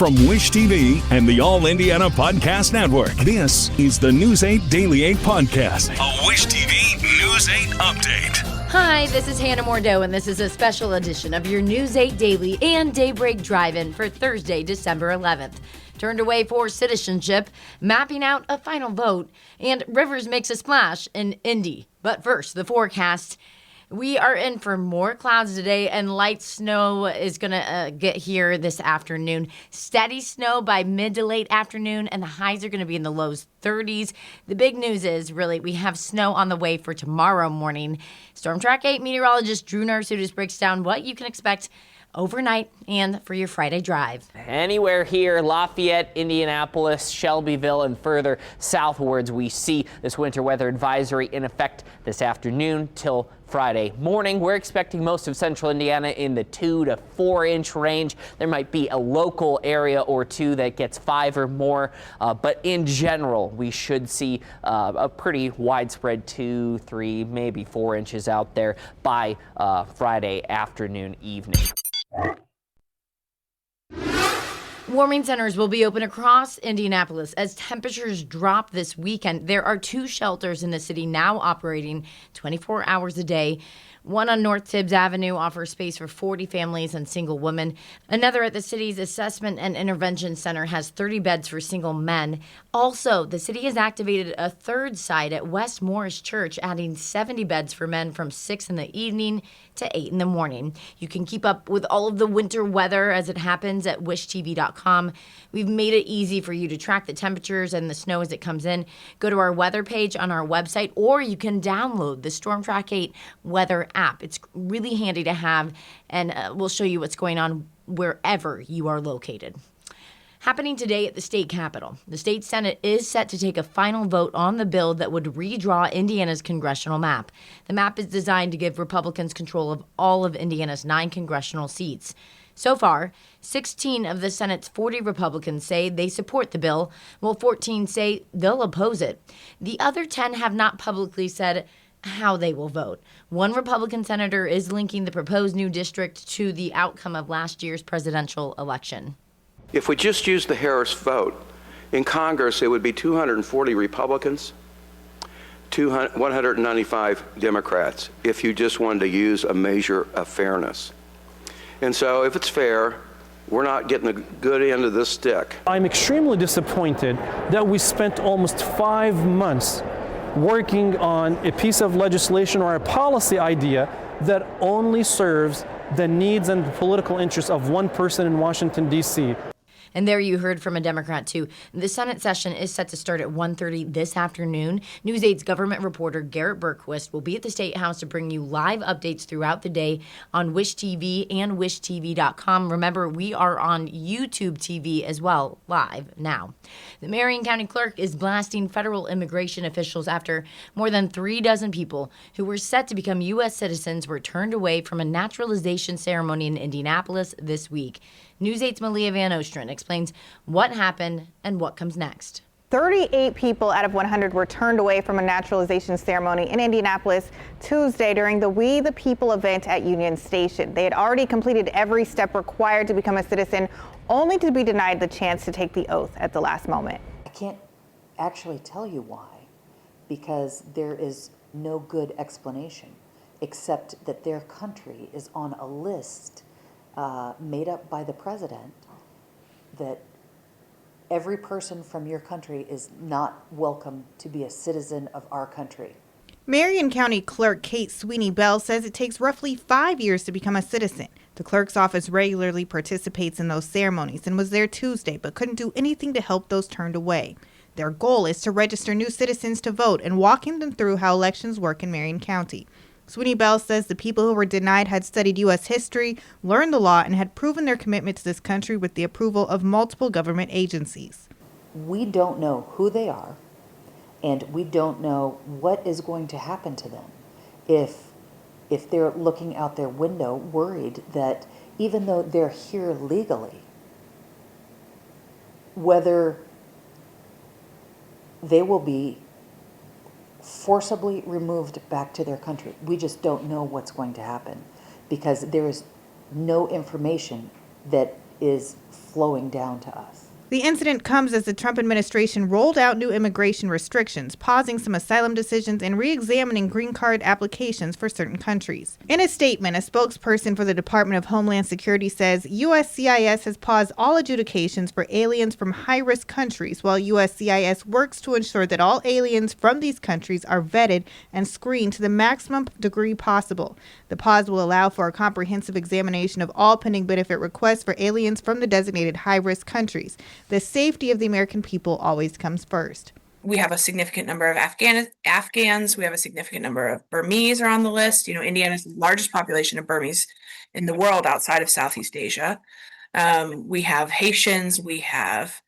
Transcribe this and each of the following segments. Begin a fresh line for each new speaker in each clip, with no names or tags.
From Wish TV and the All Indiana Podcast Network, this is the News 8 Daily 8 Podcast, a Wish TV News 8 update.
Hi, this is Hannah Mordeau, and this is a special edition of your News 8 Daily and Daybreak Drive-In for Thursday, December 11th. Turned away for citizenship, mapping out a final vote, and Rivers makes a splash in Indy. But first, the forecast. We are in for more clouds today, and light snow is going to get here this afternoon. Steady snow by mid to late afternoon, and the highs are going to be in the low 30s. The big news is, really, we have snow on the way for tomorrow morning. Storm Track 8 meteorologist Drew Narsutis breaks down what you can expect overnight and for your Friday drive.
Anywhere here, Lafayette, Indianapolis, Shelbyville, and further southwards, we see this winter weather advisory in effect this afternoon till Friday morning. We're expecting most of central Indiana in the 2 to 4 inch range. There might be a local area or two that gets 5 or more, but in general, we should see a pretty widespread 2, 3, maybe 4 inches out there by Friday afternoon, evening.
Warming centers will be open across Indianapolis as temperatures drop this weekend. There are 2 shelters in the city now operating 24 hours a day. One on North Tibbs Avenue offers space for 40 families and single women. Another at the city's Assessment and Intervention Center has 30 beds for single men. Also, the city has activated a third site at West Morris Church, adding 70 beds for men from 6 in the evening to 8 in the morning. You can keep up with all of the winter weather as it happens at wishtv.com. We've made it easy for you to track the temperatures and the snow as it comes in. Go to our weather page on our website, or you can download the Storm Track 8 weather app. It's really handy to have, and we'll show you what's going on wherever you are located. Happening today at the state capitol, the state Senate is set to take a final vote on the bill that would redraw Indiana's congressional map. The map is designed to give Republicans control of all of Indiana's 9 congressional seats. So far, 16 of the Senate's 40 Republicans say they support the bill, while 14 say they'll oppose it. The other 10 have not publicly said how they will vote. One Republican senator is linking the proposed new district to the outcome of last year's presidential election.
If we just use the Harris vote, in Congress it would be 240 Republicans, 195 Democrats, if you just wanted to use a measure of fairness. And so if it's fair, we're not getting the good end of this stick.
I'm extremely disappointed that we spent almost 5 months working on a piece of legislation or a policy idea that only serves the needs and the political interests of one person in Washington, D.C.
And there you heard from a Democrat, too. The Senate session is set to start at 1:30 this afternoon. News 8's government reporter Garrett Bergquist will be at the State House to bring you live updates throughout the day on Wish TV and wishtv.com. Remember, we are on YouTube TV as well, live now. The Marion County Clerk is blasting federal immigration officials after more than 36 people who were set to become U.S. citizens were turned away from a naturalization ceremony in Indianapolis this week. News 8's Malia Van Ostrin explains what happened and what comes next.
38 people out of 100 were turned away from a naturalization ceremony in Indianapolis Tuesday during the We the People event at Union Station. They had already completed every step required to become a citizen, only to be denied the chance to take the oath at the last moment.
I can't actually tell you why, because there is no good explanation, except that their country is on a list made up by the president that every person from your country is not welcome to be a citizen of our country.
Marion County Clerk Kate Sweeney Bell says it takes roughly 5 years to become a citizen. The clerk's office regularly participates in those ceremonies and was there Tuesday, but couldn't do anything to help those turned away. Their goal is to register new citizens to vote and walking them through how elections work in Marion County. Sweeney Bell says the people who were denied had studied U.S. history, learned the law, and had proven their commitment to this country with the approval of multiple government agencies.
We don't know who they are, and we don't know what is going to happen to them if they're looking out their window worried that even though they're here legally, whether they will be forcibly removed back to their country. We just don't know what's going to happen because there is no information that is flowing down to us.
The incident comes as the Trump administration rolled out new immigration restrictions, pausing some asylum decisions and re-examining green card applications for certain countries. In a statement, a spokesperson for the Department of Homeland Security says USCIS has paused all adjudications for aliens from high-risk countries, while USCIS works to ensure that all aliens from these countries are vetted and screened to the maximum degree possible. The pause will allow for a comprehensive examination of all pending benefit requests for aliens from the designated high-risk countries. The safety of the American people always comes first.
We have a significant number of Afghans. We have a significant number of Burmese are on the list. You know, Indiana is the largest population of Burmese in the world outside of Southeast Asia. We have Haitians. We have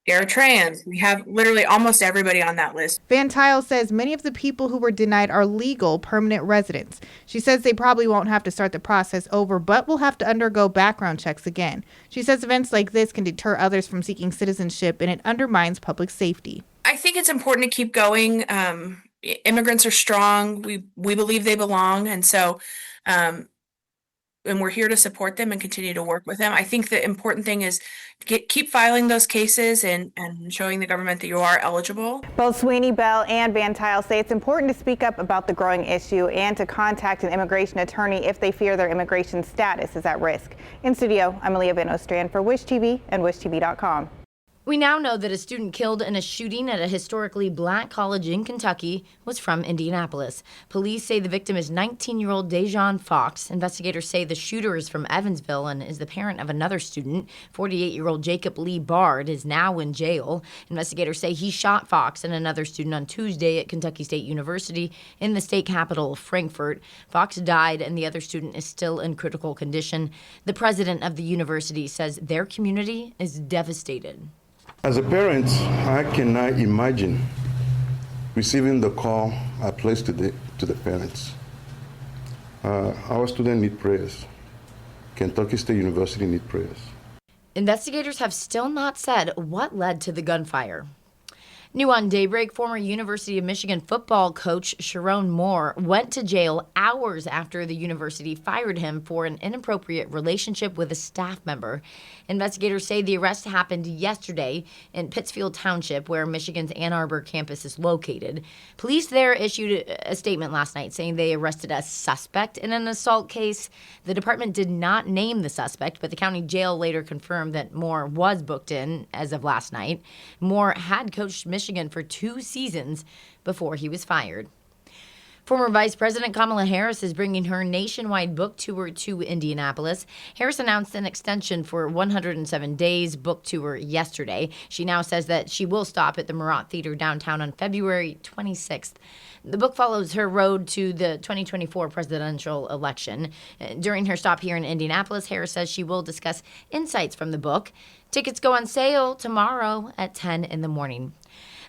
Eritreans. We have literally almost everybody on that list.
Van Tile says many of the people who were denied are legal permanent residents. She says they probably won't have to start the process over, but will have to undergo background checks again. She says events like this can deter others from seeking citizenship, and it undermines public safety.
I think it's important to keep going. Immigrants are strong. We believe they belong. And so, and we're here to support them and continue to work with them. I think the important thing is to keep filing those cases and showing the government that you are eligible.
Both Sweeney Bell and Van Tile say it's important to speak up about the growing issue and to contact an immigration attorney if they fear their immigration status is at risk. In studio, I'm Aaliyah Van Ostrand for Wish TV and WishTV.com.
We now know that a student killed in a shooting at a historically black college in Kentucky was from Indianapolis. Police say the victim is 19-year-old Dejon Fox. Investigators say the shooter is from Evansville and is the parent of another student. 48-year-old Jacob Lee Bard is now in jail. Investigators say he shot Fox and another student on Tuesday at Kentucky State University in the state capital of Frankfort. Fox died and the other student is still in critical condition. The president of the university says their community is devastated.
As a parent, I cannot imagine receiving the call I placed to the parents. Our students need prayers. Kentucky State University need prayers.
Investigators have still not said what led to the gunfire. New on Daybreak, former University of Michigan football coach Sharon Moore went to jail hours after the university fired him for an inappropriate relationship with a staff member. Investigators say the arrest happened yesterday in Pittsfield Township, where Michigan's Ann Arbor campus is located. Police there issued a statement last night saying they arrested a suspect in an assault case. The department did not name the suspect, but the county jail later confirmed that Moore was booked in as of last night. Moore had coached Michigan for 2 seasons before he was fired. Former Vice President Kamala Harris is bringing her nationwide book tour to Indianapolis. Harris announced an extension for 107 days book tour yesterday. She now says that she will stop at the Murat Theater downtown on February 26th. The book follows her road to the 2024 presidential election. During her stop here in Indianapolis, Harris says she will discuss insights from the book. Tickets go on sale tomorrow at 10 in the morning.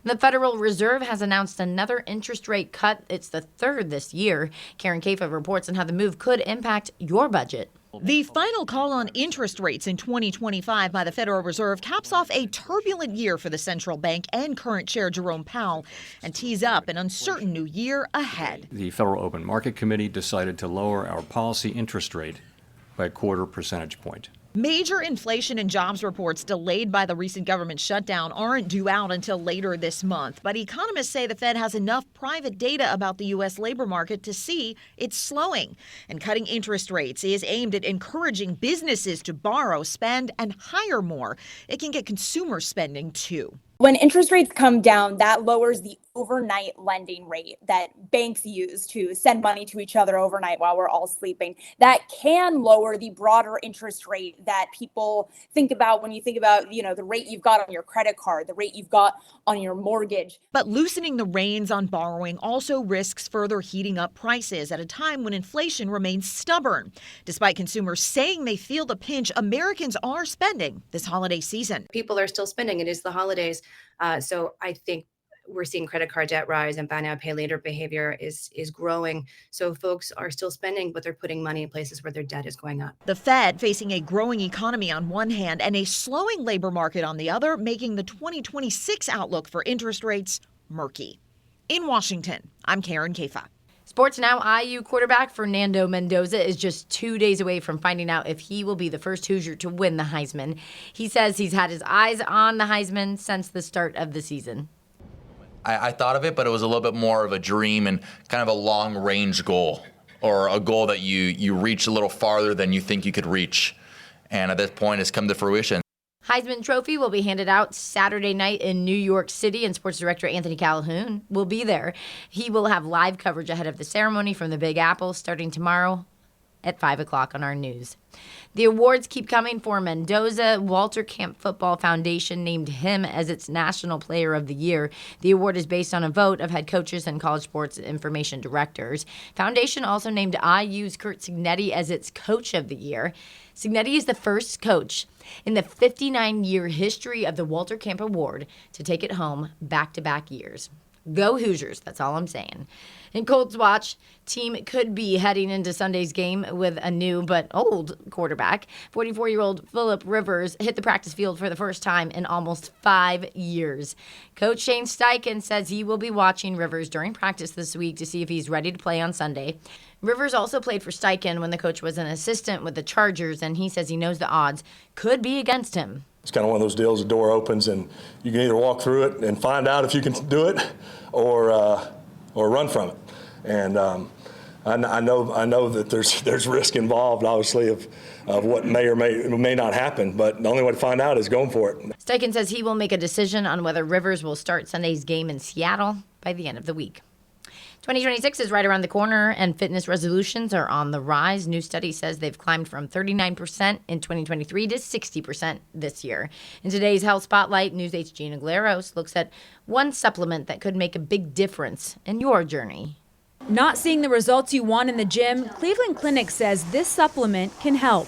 The Federal Reserve has announced another interest rate cut. It's the third this year. Karen Kafa reports on how the move could impact your budget.
The final call on interest rates in 2025 by the Federal Reserve caps off a turbulent year for the central bank and current chair Jerome Powell and tees up an uncertain new year ahead.
The Federal Open Market Committee decided to lower our policy interest rate by a 1/4 percentage point.
Major inflation and jobs reports delayed by the recent government shutdown aren't due out until later this month. But economists say the Fed has enough private data about the U.S. labor market to see it's slowing. And cutting interest rates is aimed at encouraging businesses to borrow, spend, and hire more. It can get consumer spending, too.
When interest rates come down, that lowers the overnight lending rate that banks use to send money to each other overnight while we're all sleeping. That can lower the broader interest rate that people think about when you think about, the rate you've got on your credit card, the rate you've got on your mortgage.
But loosening the reins on borrowing also risks further heating up prices at a time when inflation remains stubborn. Despite consumers saying they feel the pinch, Americans are spending this holiday season.
People are still spending. It is the holidays. So I think we're seeing credit card debt rise and buy now, pay later behavior is growing. So folks are still spending, but they're putting money in places where their debt is going up.
The Fed facing a growing economy on one hand and a slowing labor market on the other, making the 2026 outlook for interest rates murky. In Washington, I'm Karen Kafa.
Sports Now, IU quarterback Fernando Mendoza is just 2 days away from finding out if he will be the first Hoosier to win the Heisman. He says he's had his eyes on the Heisman since the start of the season.
I thought of it, but it was a little bit more of a dream and kind of a long-range goal, or a goal that you reach a little farther than you think you could reach. And at this point, it's come to fruition.
Heisman Trophy will be handed out Saturday night in New York City, and sports director Anthony Calhoun will be there. He will have live coverage ahead of the ceremony from the Big Apple starting tomorrow at 5 o'clock on our news. The awards keep coming for Mendoza. Walter Camp Football Foundation named him as its National Player of the Year. The award is based on a vote of head coaches and college sports information directors. Foundation also named IU's Curt Cignetti as its Coach of the Year. Cignetti is the first coach in the 59-year history of the Walter Camp Award to take it home back-to-back years. Go Hoosiers, that's all I'm saying. In Colts Watch, team could be heading into Sunday's game with a new but old quarterback. 44-year-old Phillip Rivers hit the practice field for the first time in almost 5 years. Coach Shane Steichen says he will be watching Rivers during practice this week to see if he's ready to play on Sunday. Rivers also played for Steichen when the coach was an assistant with the Chargers, and he says he knows the odds could be against him.
It's kind of one of those deals, the door opens and you can either walk through it and find out if you can do it or run from it. And I know that there's risk involved, obviously, of what may or may not happen, but the only way to find out is going for it.
Steichen says he will make a decision on whether Rivers will start Sunday's game in Seattle by the end of the week. 2026 is right around the corner, and fitness resolutions are on the rise. New study says they've climbed from 39% in 2023 to 60% this year. In today's Health Spotlight, News 8's Gina Galeros looks at one supplement that could make a big difference in your journey.
Not seeing the results you want in the gym? Cleveland Clinic says this supplement can help.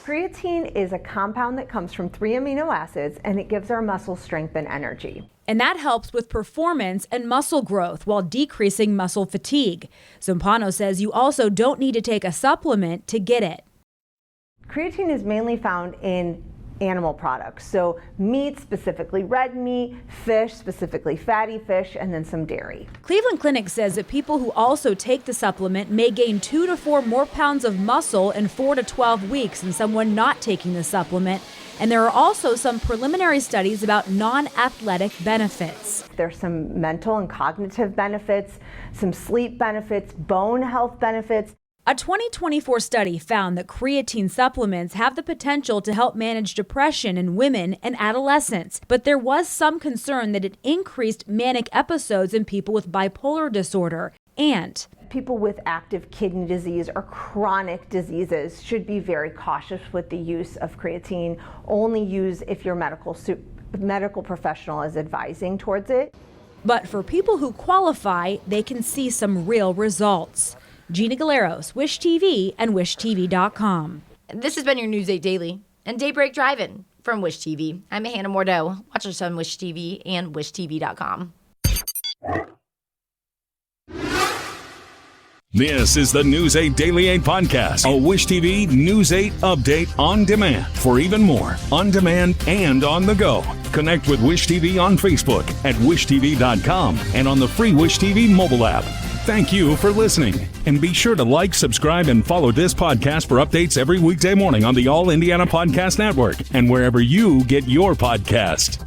Creatine is a compound that comes from 3 amino acids, and it gives our muscles strength and energy.
And that helps with performance and muscle growth while decreasing muscle fatigue. Zampano says you also don't need to take a supplement to get it.
Creatine is mainly found in animal products, so meat, specifically red meat, fish, specifically fatty fish, and then some dairy.
Cleveland Clinic says that people who also take the supplement may gain 2 to 4 more pounds of muscle in 4 to 12 weeks than someone not taking the supplement. And there are also some preliminary studies about non-athletic benefits.
There's some mental and cognitive benefits, some sleep benefits, bone health benefits.
A 2024 study found that creatine supplements have the potential to help manage depression in women and adolescents, but there was some concern that it increased manic episodes in people with bipolar disorder. And
people with active kidney disease or chronic diseases should be very cautious with the use of creatine. Only use if your medical professional is advising towards it.
But for people who qualify, they can see some real results. Gina Galeros, Wish TV and WishTV.com.
This has been your News 8 Daily and Daybreak Drive-In from Wish TV. I'm Hannah Mordeau. Watch us on Wish TV and WishTV.com.
This is the News 8 Daily 8 podcast, a Wish TV News 8 update on demand. For even more, on demand and on the go. Connect with Wish TV on Facebook at WishTV.com and on the free Wish TV mobile app. Thank you for listening, and be sure to like, subscribe, and follow this podcast for updates every weekday morning on the All Indiana Podcast Network and wherever you get your podcast.